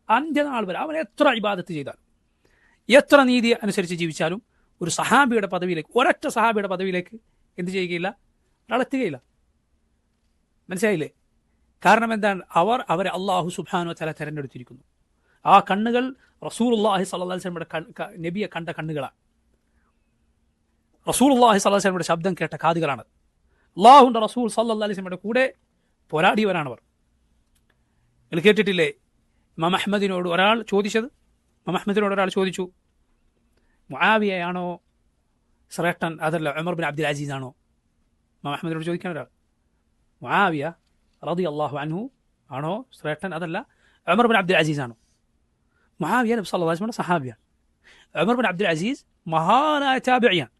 അന്ത്യനാൾ വരെ അവൻ എത്ര ഇബാദത്ത് ചെയ്താലും എത്ര നീതി അനുസരിച്ച് ജീവിച്ചാലും ഒരു സഹാബിയുടെ പദവിയിലേക്ക്, ഒരൊറ്റ സഹാബിയുടെ പദവിയിലേക്ക് എന്ത് ചെയ്യുകയില്ല, ഒരാളെത്തുകയില്ല. മനസ്സിലായില്ലേ? കാരണം എന്താണ്? അവരെ അള്ളാഹു സുബ്ഹാനഹു വ തആല തെരഞ്ഞെടുത്തിരിക്കുന്നു. ആ കണ്ണുകൾ റസൂലുള്ളാഹി സ്വല്ലല്ലാഹു അലൈഹി വസല്ലമയുടെ നബിയെ കണ്ട കണ്ണുകളാണ്. റസൂലുള്ളാഹി സ്വല്ലല്ലാഹു അലൈഹി വസല്ലമയുടെ ശബ്ദം കേട്ട കാതുകളാണ്. അള്ളാഹുവിൻ്റെ റസൂൽ സ്വല്ലല്ലാഹു അലൈഹി വസല്ലമയുടെ കൂടെ പോരാടിയവരാണവർ. നിങ്ങൾ കേട്ടിട്ടില്ലേ ഇമാം അഹ്മദിനോട് ഒരാൾ ചോദിച്ചത്? ഇമാം അഹ്മദിനോട് ഒരാൾ ചോദിച്ചു, മുആവിയയാണോ ശ്രേഷ്ഠൻ അതല്ല ഉമർ ബിൻ അബ്ദുൽ അസീസ് ആണോ? ഇമാം അഹ്മദിനോട് ചോദിക്കാൻ ഒരാൾ, മുആവിയ റളിയല്ലാഹു അൻഹു ആണോ ശ്രേഷ്ഠൻ അതല്ല ഉമർ ബിൻ അബ്ദുൽ അസീസ് ആണോ? മുആവിയ നബി സല്ലല്ലാഹു അലൈഹി വസല്ലമയുടെ സഹാബിയാണ്. ഉമർ ബിൻ അബ്ദുൽ അസീസ് മഹാനായ താബിഇയാണ്,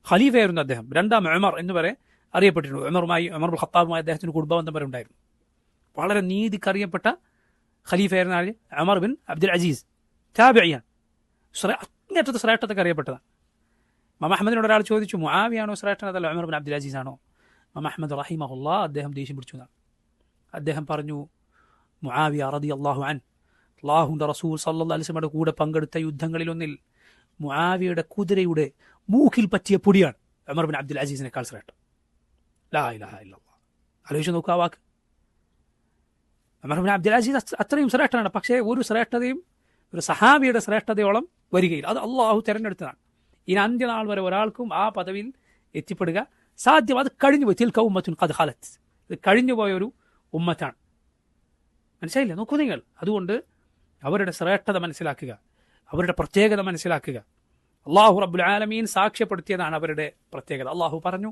ഖലീഫയായിരുന്നു അദ്ദേഹം. രണ്ടാം ഉമർ എന്ന് വരെ അറിയപ്പെട്ടിരുന്നു. ഉമർ ബിൻ ഖത്താബുമായി അദ്ദേഹത്തിന് കുടുംബബന്ധം വരെ ഉണ്ടായിരുന്നു. വളരെ നീതിക്കറിയപ്പെട്ട ഖലീഫയായിരുന്ന ആര്? ഉമർ ബിൻ അബ്ദുൽ അസീസ്, താബിഇയാണ്. അങ്ങേറ്റത്തെ ശ്രേഷ്ഠത്തൊക്കെ അറിയപ്പെട്ടതാണ്. ഇമാം അഹ്മദിനോട് ഒരാൾ ചോദിച്ചു, മുആവിയാണോ ശ്രേഷ്ഠൻ അതല്ല ഉമർ ബിൻ അബ്ദുൽ അസീസ് ആണോ? ഇമാം അഹ്മദ് റഹിമഹുല്ലാ അദ്ദേഹം ദേഷ്യം പിടിച്ചു എന്നാണ്. അദ്ദേഹം പറഞ്ഞു, മുആവിയ റളിയല്ലാഹു അൻഹു അല്ലാഹുവിൻ്റെ റസൂൽ സല്ലല്ലാഹു അലൈഹി വസല്ലമയുടെ കൂടെ പങ്കെടുത്ത യുദ്ധങ്ങളിലൊന്നിൽ മുആവിയയുടെ കുതിരയുടെ മൂക്കിൽ പറ്റിയ പൊടിയാണ് ഉമർ ബിൻ അബ്ദുൽ അസീസിനേക്കാൾ ശ്രേഷ്ഠം. ലാ ഇലാഹ ഇല്ലല്ലാഹ്. ആലോചിച്ച് നോക്കുക ആ വാക്ക്. ഉമർ ബിൻ അബ്ദുൽ അസീസ് അത്രയും ശ്രേഷ്ഠനാണ്. പക്ഷേ ഒരു ശ്രേഷ്ഠതയും ഒരു സഹാബിയുടെ ശ്രേഷ്ഠതയോളം വരികയില്ല. അത് അള്ളാഹു തിരഞ്ഞെടുത്തതാണ്. ഇനി അന്ത്യനാൾ വരെ ഒരാൾക്കും ആ പദവിയിൽ എത്തിപ്പെടുക സാധ്യം. അത് കഴിഞ്ഞുപോയി. തിൽക ഉമ്മത്തുൻ ഖദ് ഖലത്ത്. ഇത് കഴിഞ്ഞുപോയൊരു ഉമ്മത്താണ്. മനസ്സിലായില്ലേ? നോക്കൂ നിങ്ങൾ. അതുകൊണ്ട് അവരുടെ ശ്രേഷ്ഠത മനസ്സിലാക്കുക, അവരുടെ പ്രത്യേകത മനസ്സിലാക്കുക. അള്ളാഹു റബ്ബുൽ ആലമീൻ സാക്ഷ്യപ്പെടുത്തിയതാണ് അവരുടെ പ്രത്യേകത. അള്ളാഹു പറഞ്ഞു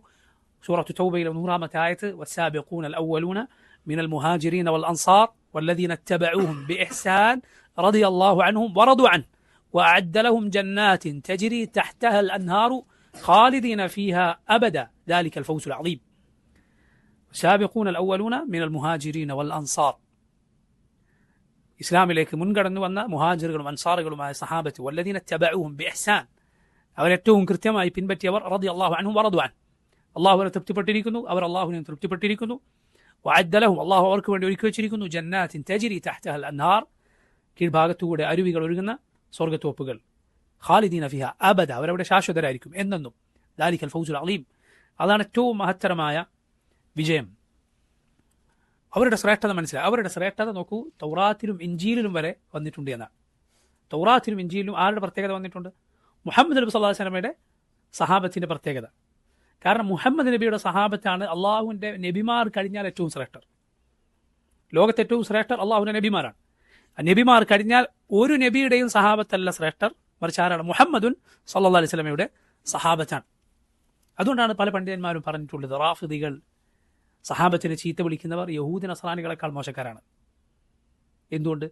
സൂറത്തു തൗബയിലെ 100-ാമത്തെ ആയത്ത്, വസ്സാബിഖൂനൽ അവ്വലൂന മിനൽ മുഹാജിരീന വൽ അൻസാർ വല്ലദീന ഇത്തബഊഹും ബിഇഹ്സാൻ റളിയല്ലാഹു അൻഹും വറദു അൻഹു വഅദ്ദ ലഹും ജന്നാത്തിൻ തജ്രി തഹ്തഹാ അൽ അൻഹാറു ഖാലിദീന ഫീഹാ അബദാ ദാലികൽ ഫൗസുൽ അളീം. വസ്സാബിഖൂനൽ അവ്വലൂന മിനൽ മുഹാജിരീന വൽ അൻസാർ, ഇസ്ലാമിലേക്ക് മുൻകടന്നു വന്ന മുഹാജിറുകളും അൻസാറുകളുമായ സഹാബത്ത്, വല്ലദീന ഇത്തബഊഹും ബിഇഹ്സാൻ, അവരേറ്റവും കൃത്യമായി പിൻപറ്റിയവർ, റളിയല്ലാഹു അൻഹും വറദു അൻഹു, അള്ളാഹു അവരെ തൃപ്തിപ്പെട്ടിരിക്കുന്നു, അവർ അള്ളാഹുവിനെ തൃപ്തിപ്പെട്ടിരിക്കുന്നു. വഅദ്ദ ലഹും, അള്ളാഹു അവർക്ക് വേണ്ടി ഒരുക്കി വെച്ചിരിക്കുന്നു, ജന്നാത്തിൻ തജ്രി തഹ്തഹാ അൽ അൻഹാർ, കീഴ്ഭാഗത്തുകൂടെ അരുവികൾ ഒഴുകുന്ന സ്വർഗ്ഗത്തോപ്പുകൾ, ഖാലിദീന ഫിഹാ അബദ, അവരവിടെ ശാശ്വതരായിരിക്കും എന്നെന്നും. ദാലികൽ ഫൗസുൽ അളീം, അതാണ് ഏറ്റവും മഹത്തരമായ വിജയം. അവരുടെ ശ്രേഷ്ഠത മനസ്സിലായി. അവരുടെ ശ്രേഷ്ഠത നോക്കൂ, തൗറാത്തിലും ഇഞ്ചീലിലും വരെ വന്നിട്ടുണ്ട് എന്നാണ്. തൗറാത്തിലും ഇഞ്ചീലിലും ആരുടെ പ്രത്യേകത വന്നിട്ടുണ്ട്? മുഹമ്മദ് നബി സല്ലല്ലാഹു അലൈഹി വസല്ലമയുടെ സഹാബത്തിന്റെ പ്രത്യേകത. കാരണം മുഹമ്മദ് നബിയുടെ സഹാബത്താണ് അള്ളാഹുവിൻ്റെ നബിമാർ കഴിഞ്ഞാൽ ഏറ്റവും ശ്രേഷ്ഠർ. ലോകത്തെ ഏറ്റവും ശ്രേഷ്ഠർ അള്ളാഹുവിൻ്റെ നബിമാരാണ്. നബിമാർ കഴിഞ്ഞാൽ ഒരു നബിയുടെയും സഹാബത്തല്ല ശ്രേഷ്ഠർ, മറിച്ച് ആരാണ്? മുഹമ്മദുൻ സല്ലല്ലാഹു അലൈഹി വസല്ലമയുടെ സഹാബത്താണ്. അതുകൊണ്ടാണ് പല പണ്ഡിതന്മാരും പറഞ്ഞിട്ടുള്ളത്, റാഫിദികൾ, സഹാബത്തിനെ ചീത്ത വിളിക്കുന്നവർ യഹൂദി നസ്രാനികളെക്കാൾ മോശക്കാരാണ്. എന്തുകൊണ്ട്?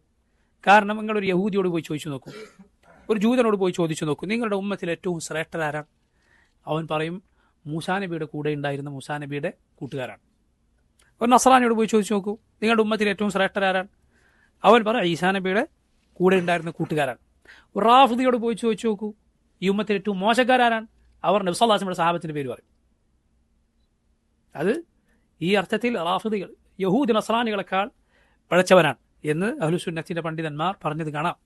കാരണം നിങ്ങളൊരു യഹൂദിയോട് പോയി ചോദിച്ചു നോക്കൂ, ഒരു ജൂതനോട് പോയി ചോദിച്ചു നോക്കൂ, നിങ്ങളുടെ ഉമ്മത്തിൽ ഏറ്റവും ശ്രേഷ്ഠരാരാണ്? അവൻ പറയും, മൂസാ നബിയുടെ കൂടെ ഉണ്ടായിരുന്ന മൂസാ നബിയുടെ കൂട്ടുകാരാണ്. ഒരു നസ്രാനിയോട് പോയി ചോദിച്ചു നോക്കൂ, നിങ്ങളുടെ ഉമ്മത്തിൽ ഏറ്റവും ശ്രേഷ്ഠരാരാണ്? അവൻ പറയും, ഈസാ നബിയുടെ കൂടെ ഉണ്ടായിരുന്ന കൂട്ടുകാരാണ്. ഒരു റാഫിദിയോട് പോയി ചോദിച്ചു നോക്കൂ, ഈ ഉമ്മത്തിൽ ഏറ്റവും മോശക്കാരാരാണ്? അവർ നബി സല്ലല്ലാഹു അലൈഹി വസല്ലമയുടെ സഹാബത്തിന്റെ പേര് പറയും. അത് ഈ അർത്ഥത്തിൽ റാഫിദികൾ യഹൂദി നസ്രാനികളെക്കാൾ പഴച്ചവനാണ് എന്ന് അഹ്ലുസുന്നത്തിന്റെ പണ്ഡിതന്മാർ പറഞ്ഞത് കാണാം.